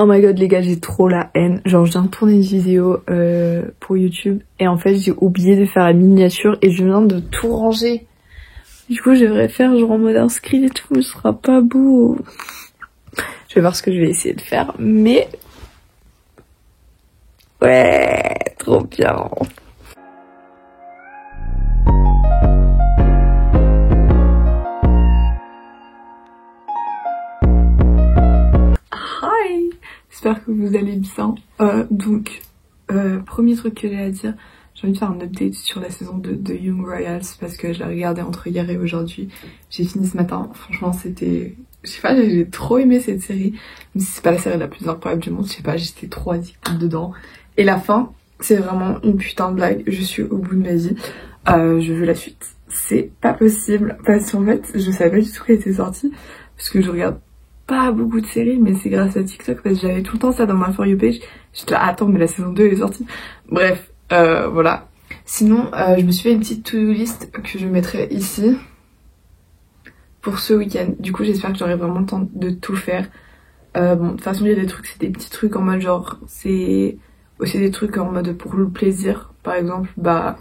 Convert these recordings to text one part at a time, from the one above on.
Oh my god les gars, j'ai trop la haine. Genre je viens de tourner une vidéo pour YouTube et en fait j'ai oublié de faire la miniature et je viens de tout ranger. Du coup je devrais faire genre en mode inscrit et tout, mais ce sera pas beau. Je vais voir ce que je vais essayer de faire, mais... Ouais, trop bien. Hi, j'espère que vous allez bien. Premier truc que j'ai à dire, j'ai envie de faire un update sur la saison 2 de Young Royals parce que je l'ai regardé entre hier et aujourd'hui. J'ai fini ce matin, franchement c'était... Je sais pas, j'ai trop aimé cette série. Même si c'est pas la série la plus incroyable du monde, je sais pas, j'étais trop addictive dedans. Et la fin, c'est vraiment une putain de blague, je suis au bout de ma vie. Je veux la suite. C'est pas possible, parce qu'en fait, je savais pas du tout qu'elle était sortie, parce que je regarde pas beaucoup de séries, mais c'est grâce à TikTok, parce que j'avais tout le temps ça dans ma For You page. J'étais là, attends, mais la saison 2 est sortie. Bref, voilà. Sinon, je me suis fait une petite to-do list que je mettrai ici pour ce week-end. Du coup, j'espère que j'aurai vraiment le temps de tout faire. Bon, de toute façon, il y a des trucs, c'est des petits trucs en mode genre, c'est aussi des trucs en mode pour le plaisir. Par exemple, bah,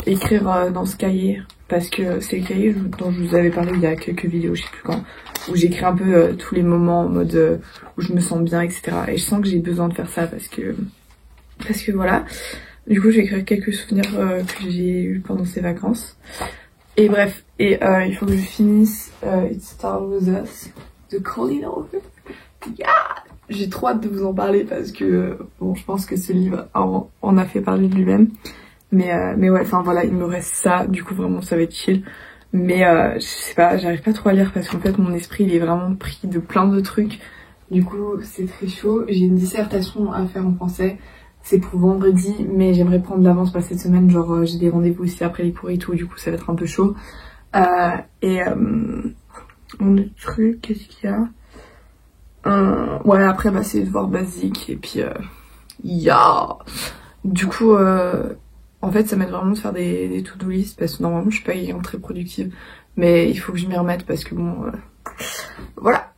écrire dans ce cahier, parce que c'est le cahier dont je vous avais parlé il y a quelques vidéos, je sais plus quand, où j'écris un peu tous les moments en mode où je me sens bien, etc. Et je sens que j'ai besoin de faire ça parce que voilà. Du coup, je vais écrire quelques souvenirs que j'ai eu pendant ces vacances. Et bref, il faut que je finisse It Started With Us de Colleen Hoover. Yeah, j'ai trop hâte de vous en parler parce que bon, je pense que ce livre en a fait parler de lui-même. Mais ouais, enfin voilà, il me reste ça. Du coup, vraiment, ça va être chill. Mais je sais pas, j'arrive pas trop à lire parce qu'en fait, mon esprit, il est vraiment pris de plein de trucs. Du coup, c'est très chaud. J'ai une dissertation à faire en français. C'est pour vendredi, mais j'aimerais prendre de l'avance cette semaine. Genre, j'ai des rendez-vous aussi après les cours et tout. Du coup, ça va être un peu chaud. Mon autre truc, qu'est-ce qu'il y a? Ouais, après, bah, c'est les devoirs basiques. Et puis, Du coup, en fait, ça m'aide vraiment de faire des to-do list parce que normalement, je suis pas quelqu'un de très productive. Mais il faut que je m'y remette parce que bon, voilà.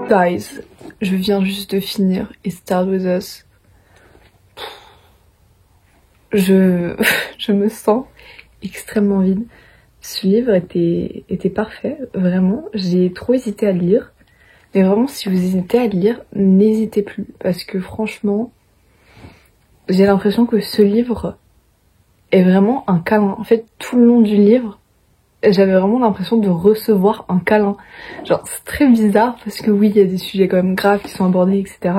Guys, je viens juste de finir It Started With Us. Je me sens extrêmement vide. Ce livre était parfait, vraiment. J'ai trop hésité à le lire. Mais vraiment, si vous hésitez à le lire, n'hésitez plus. Parce que franchement, j'ai l'impression que ce livre est vraiment un câlin. En fait, tout le long du livre, j'avais vraiment l'impression de recevoir un câlin. Genre, c'est très bizarre parce que oui, il y a des sujets quand même graves qui sont abordés, etc.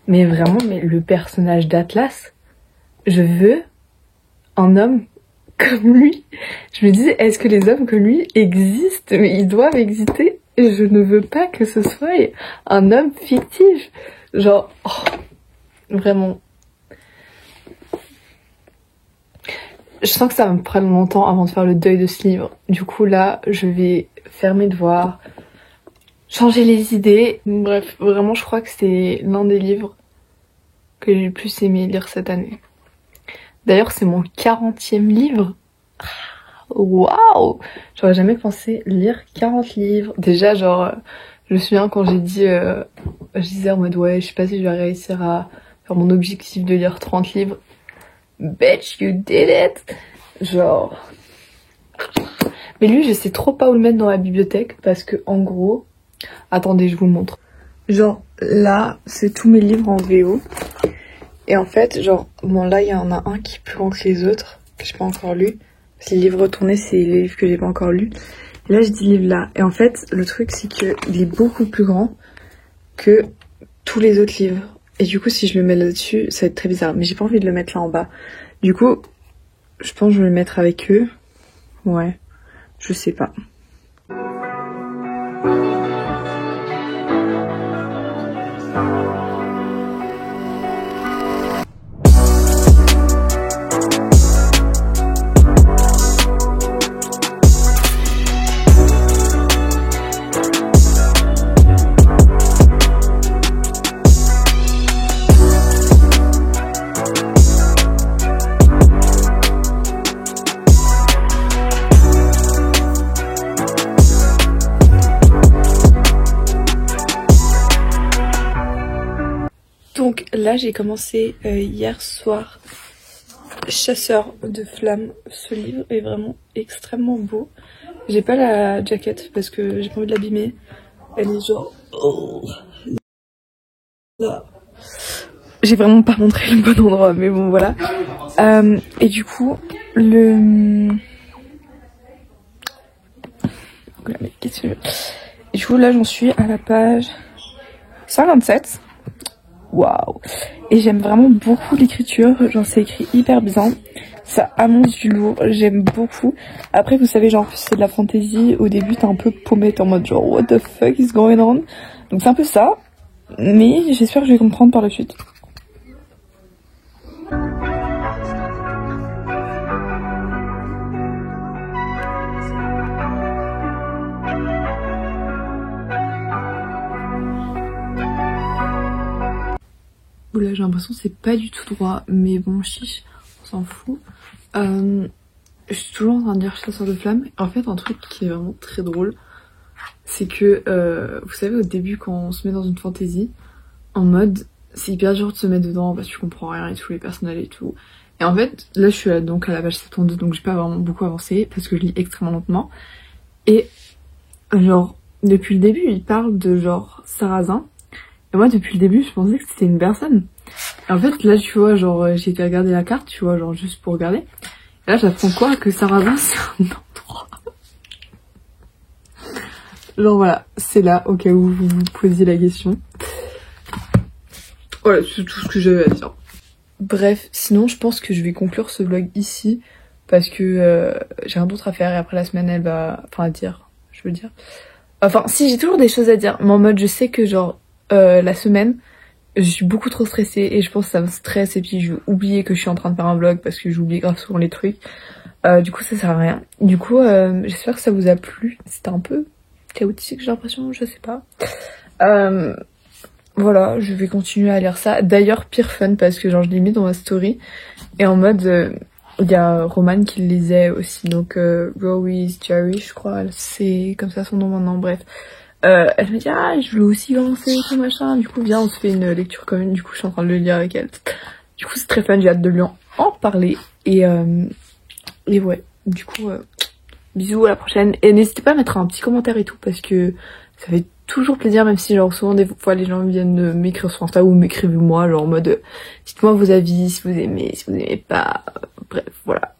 Mais vraiment, le personnage d'Atlas, je veux un homme comme lui. Je me disais, est-ce que les hommes comme lui existent? Mais ils doivent exister. et je ne veux pas que ce soit un homme fictif. Genre, vraiment. Je sens que ça va me prendre longtemps avant de faire le deuil de ce livre. Du coup là, je vais faire mes devoirs, changer les idées. Bref, vraiment je crois que c'est l'un des livres que j'ai le plus aimé lire cette année. D'ailleurs c'est mon 40e livre. Waouh! J'aurais jamais pensé lire 40 livres. Déjà genre, je me souviens quand j'ai dit, je disais en mode ouais, je sais pas si je vais réussir à faire mon objectif de lire 30 livres. Bitch, you did it! Genre... Mais lui, je sais trop pas où le mettre dans la bibliothèque parce que en gros... Attendez, je vous montre. Genre là, c'est tous mes livres en VO. Et en fait, genre, bon là, il y en a un qui est plus grand que les autres, que j'ai pas encore lu. Les livres retournés, c'est les livres que j'ai pas encore lus. Et là, je dis livre là. Et en fait, le truc, c'est qu'il est beaucoup plus grand que tous les autres livres. Et du coup, si je le mets là-dessus, ça va être très bizarre. Mais j'ai pas envie de le mettre là en bas. Du coup, je pense que je vais le mettre avec eux. Ouais, je sais pas. Donc là j'ai commencé hier soir Chasseur de flammes. Ce livre est vraiment extrêmement beau. J'ai pas la jaquette parce que j'ai pas envie de l'abîmer. Elle est genre... Oh. Là. J'ai vraiment pas montré le bon endroit mais bon voilà. Et du coup le... Et du coup là j'en suis à la page 57. Waouh! Et j'aime vraiment beaucoup l'écriture, genre c'est écrit hyper bien, ça annonce du lourd, j'aime beaucoup. Après vous savez genre c'est de la fantasy, au début t'es un peu paumé, en mode genre what the fuck is going on? Donc c'est un peu ça, mais j'espère que je vais comprendre par la suite. Là j'ai l'impression que c'est pas du tout droit, mais bon chiche, on s'en fout. Je suis toujours en train de lire Chasseur de flammes. En fait un truc qui est vraiment très drôle, c'est que vous savez au début quand on se met dans une fantaisie, en mode c'est hyper dur de se mettre dedans parce que tu comprends rien et tout, les personnages et tout. Et en fait là je suis donc à la page 72, donc j'ai pas vraiment beaucoup avancé parce que je lis extrêmement lentement. Et genre depuis le début il parle de genre sarrasin. Et moi depuis le début je pensais que c'était une personne. Et en fait là tu vois genre j'ai été regarder la carte, tu vois genre juste pour regarder. Et là j'apprends quoi? Que sarrasin c'est un endroit. Genre voilà, c'est là au cas où vous vous posiez la question. Voilà, c'est tout ce que j'avais à dire. Bref, sinon je pense que je vais conclure ce vlog ici. Parce que j'ai rien d'autre à faire et après la semaine elle va... Enfin à dire, je veux dire. Enfin si j'ai toujours des choses à dire. Mais en mode je sais que genre la semaine je suis beaucoup trop stressée et je pense que ça me stresse et puis je vais oublier que je suis en train de faire un vlog parce que j'oublie grave souvent les trucs. Du coup ça sert à rien. Du coup j'espère que ça vous a plu. C'était un peu chaotique j'ai l'impression, je sais pas. Voilà, je vais continuer à lire ça. D'ailleurs pire fun parce que genre je l'ai mis dans ma story et en mode il y a Roman qui le lisait aussi, donc Rose Jerry je crois, c'est comme ça son nom maintenant, bref. Elle me dit ah je veux aussi commencer et tout machin, du coup viens on se fait une lecture commune, du coup je suis en train de le lire avec elle. Du coup c'est très fun, j'ai hâte de lui en parler et ouais, du coup bisous à la prochaine et n'hésitez pas à mettre un petit commentaire et tout parce que ça fait toujours plaisir, même si genre souvent des fois les gens viennent m'écrire sur Insta ou m'écrivez moi genre en mode dites-moi vos avis, si vous aimez, si vous n'aimez pas, bref voilà.